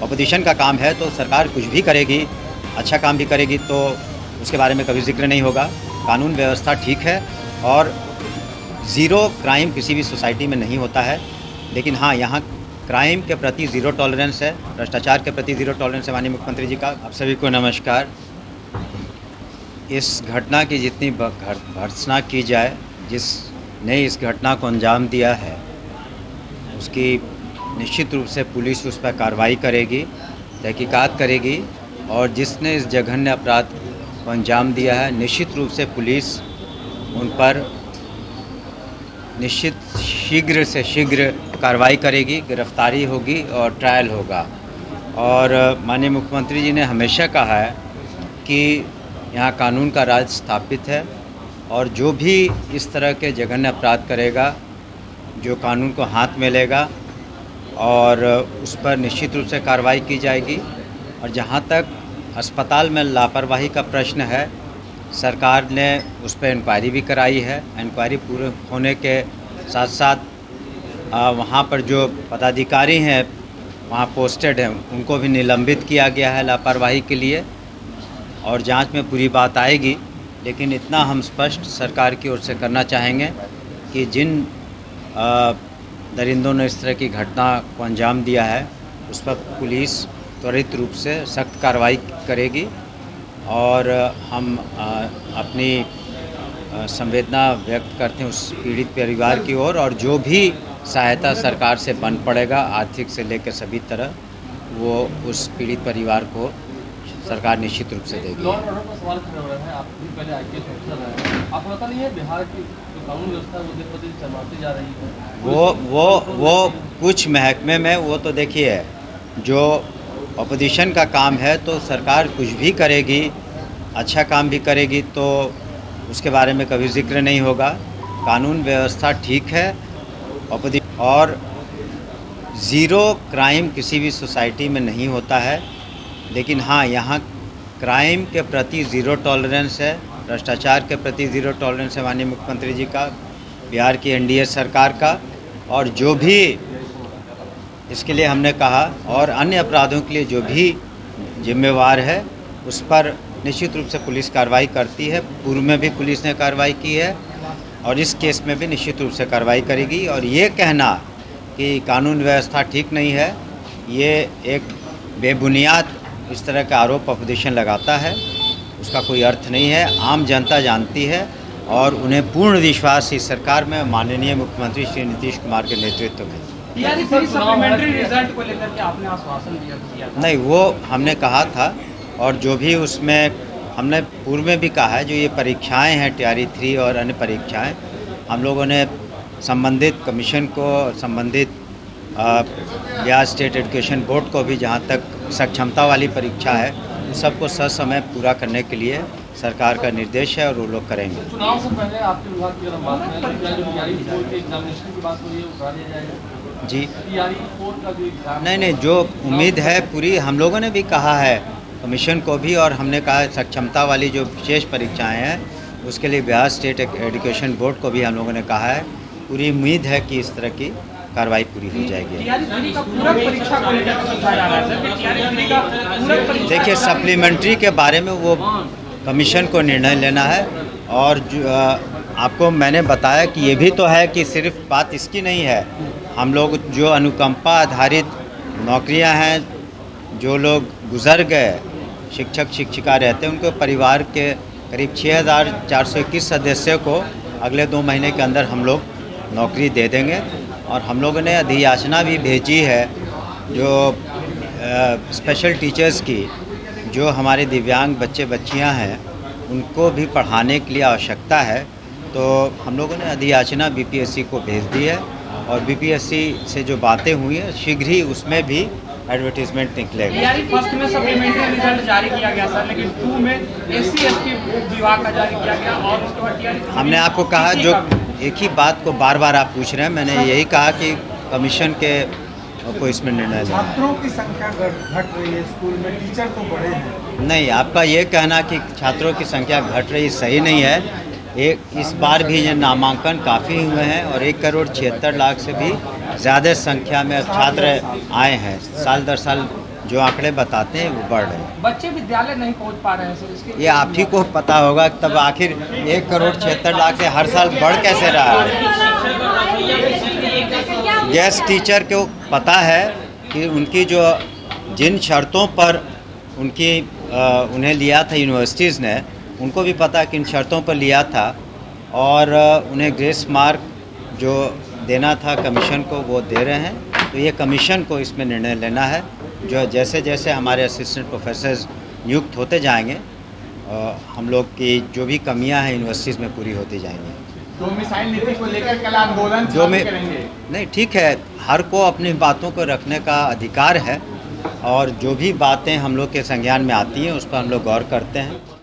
Opposition का काम है तो सरकार कुछ भी करेगी, अच्छा काम भी करेगी तो उसके बारे में कभी जिक्र नहीं होगा। कानून व्यवस्था ठीक है और ज़ीरो क्राइम किसी भी सोसाइटी में नहीं होता है। लेकिन हाँ, यहाँ क्राइम के प्रति ज़ीरो टॉलरेंस है, भ्रष्टाचार के प्रति ज़ीरो टॉलरेंस है माननीय मुख्यमंत्री जी का। आप सभी को नमस्कार। इस घटना की जितनी भर्त्सना की जाए, जिसने इस घटना को अंजाम दिया है, उसकी निश्चित रूप से पुलिस उस पर कार्रवाई करेगी, तहकीकात करेगी और जिसने इस जघन्य अपराध को अंजाम दिया है, निश्चित रूप से पुलिस उन पर निश्चित शीघ्र से शीघ्र कार्रवाई करेगी, गिरफ्तारी होगी और ट्रायल होगा। और माननीय मुख्यमंत्री जी ने हमेशा कहा है कि यहाँ कानून का राज स्थापित है और जो भी इस तरह के जघन्य अपराध करेगा, जो कानून को हाथ में लेगा और उस पर निश्चित रूप से कार्रवाई की जाएगी। और जहाँ तक अस्पताल में लापरवाही का प्रश्न है, सरकार ने उस पर इंक्वायरी भी कराई है। इंक्वायरी पूरे होने के साथ साथ वहाँ पर जो पदाधिकारी हैं वहाँ पोस्टेड हैं, उनको भी निलंबित किया गया है लापरवाही के लिए और जांच में पूरी बात आएगी। लेकिन इतना हम स्पष्ट सरकार की ओर से करना चाहेंगे कि जिन दरिंदों ने इस तरह की घटना को अंजाम दिया है, उस पर पुलिस त्वरित रूप से सख्त कार्रवाई करेगी और हम अपनी संवेदना व्यक्त करते हैं उस पीड़ित परिवार की ओर और जो भी सहायता सरकार से बन पड़ेगा, आर्थिक से लेकर सभी तरह, वो उस पीड़ित परिवार को सरकार निश्चित रूप से देगी। लॉ एंड ऑर्डर पर सवाल खड़े हो रहे हैं। आप भी पहले आईपीएस ऑफिसर रहे हैं, आपको पता नहीं है बिहार की जो कानून व्यवस्था है वो दिन प्रतिदिन चरमराती जा रही है। वो कुछ महकमे में वो तो देखिए, जो अपोजिशन का काम है तो सरकार कुछ भी करेगी, अच्छा काम भी करेगी तो उसके बारे में कभी जिक्र नहीं होगा। कानून व्यवस्था ठीक है और ज़ीरो क्राइम किसी भी सोसाइटी में नहीं होता है। लेकिन हाँ, यहाँ क्राइम के प्रति ज़ीरो टॉलरेंस है, भ्रष्टाचार के प्रति ज़ीरो टॉलरेंस है माननीय मुख्यमंत्री जी का, बिहार की एनडीए सरकार का। और जो भी इसके लिए हमने कहा और अन्य अपराधों के लिए जो भी जिम्मेवार है, उस पर निश्चित रूप से पुलिस कार्रवाई करती है। पूर्व में भी पुलिस ने कार्रवाई की है और इस केस में भी निश्चित रूप से कार्रवाई करेगी। और ये कहना कि कानून व्यवस्था ठीक नहीं है, ये एक बेबुनियाद इस तरह का आरोप अपोजिशन लगाता है, उसका कोई अर्थ नहीं है। आम जनता जानती है और उन्हें पूर्ण विश्वास इस सरकार में माननीय मुख्यमंत्री श्री नीतीश कुमार के नेतृत्व में। सप्लीमेंट्री रिजल्ट को लेकर के आपने आश्वासन दिया था? नहीं, वो हमने कहा था और जो भी उसमें हमने पूर्व में भी कहा है, जो ये परीक्षाएं हैं TRE 3 और अन्य परीक्षाएं, हम लोगों ने संबंधित कमीशन को, संबंधित बिहार स्टेट एजुकेशन बोर्ड को भी जहाँ तक सक्षमता वाली परीक्षा है, उन सबको ससमय पूरा करने के लिए सरकार का निर्देश है और वो लोग करेंगे। चुनाव से पहले आपके विभाग की अगर बात करें तो क्या जो TRE 4 के एग्जामिनेशन की बात हो रही है वो करा दिया जाएगा? जी TRE 4 का जो एग्जाम नहीं, जो उम्मीद है पूरी, हम लोगों ने भी कहा है कमीशन को भी और हमने कहा सक्षमता वाली जो विशेष परीक्षाएं हैं उसके लिए बिहार स्टेट एजुकेशन बोर्ड को भी हम लोगों ने कहा है। पूरी उम्मीद है कि इस तरह की कार्रवाई पूरी हो जाएगी। देखिए, सप्लीमेंट्री के बारे में वो कमीशन को निर्णय लेना है और आपको मैंने बताया कि ये भी तो है कि सिर्फ बात इसकी नहीं है। हम लोग जो अनुकंपा आधारित नौकरियां हैं, जो लोग गुजर गए शिक्षक शिक्षिका रहते हैं, उनको परिवार के करीब 6421 सदस्यों को अगले 2 महीने के अंदर हम लोग नौकरी दे देंगे। और हम लोगों ने अधियाचना भी भेजी है जो स्पेशल टीचर्स की, जो हमारे दिव्यांग बच्चे बच्चियां हैं उनको भी पढ़ाने के लिए आवश्यकता है। तो हम लोगों ने अधियाचना BPSC को भेज दी है और BPSC से जो बातें हुई हैं शीघ्र ही उसमें भी एडवर्टीजमेंट निकलेगा। फर्स्ट में सप्लीमेंट्री रिजल्ट जारी किया गया सर, लेकिन 2 में SC/ST विभाग का जारी किया गया और उसके बाद TRE हमने आपको कहा, जो एक ही बात को बार बार आप पूछ रहे हैं, मैंने यही कहा कि कमीशन के को इसमें निर्णय लेना है। छात्रों की संख्या घट रही है स्कूल में, टीचर तो बड़े हैं। नहीं, आपका ये कहना कि छात्रों की संख्या घट रही सही नहीं है। इस बार भी ये नामांकन काफ़ी हुए हैं और 1,76,00,000 से भी ज़्यादा संख्या में छात्र आए हैं। साल दर साल जो आंकड़े बताते हैं वो बढ़ रहे हैं। बच्चे विद्यालय नहीं पहुंच पा रहे हैं सर, इसके ये आप ही को पता होगा, तब आखिर 1,76,00,000 से हर साल बढ़ कैसे रहा है। गेस्ट टीचर को पता है कि उनकी जो जिन शर्तों पर उन्हें लिया था यूनिवर्सिटीज़ ने, उनको भी पता कि इन शर्तों पर लिया था, और उन्हें ग्रेस मार्क जो देना था कमीशन को वो दे रहे हैं। तो ये कमीशन को इसमें निर्णय लेना है, जो जैसे जैसे हमारे असिस्टेंट प्रोफेसर्स नियुक्त होते जाएंगे हम लोग की जो भी कमियां हैं यूनिवर्सिटीज़ में पूरी होती जाएंगी। डोमिसाइल नीति को लेकर कल आंदोलन करेंगे? नहीं, ठीक है, हर को अपनी बातों को रखने का अधिकार है, और जो भी बातें हम लोग के संज्ञान में आती हैं उस पर हम लोग गौर करते हैं।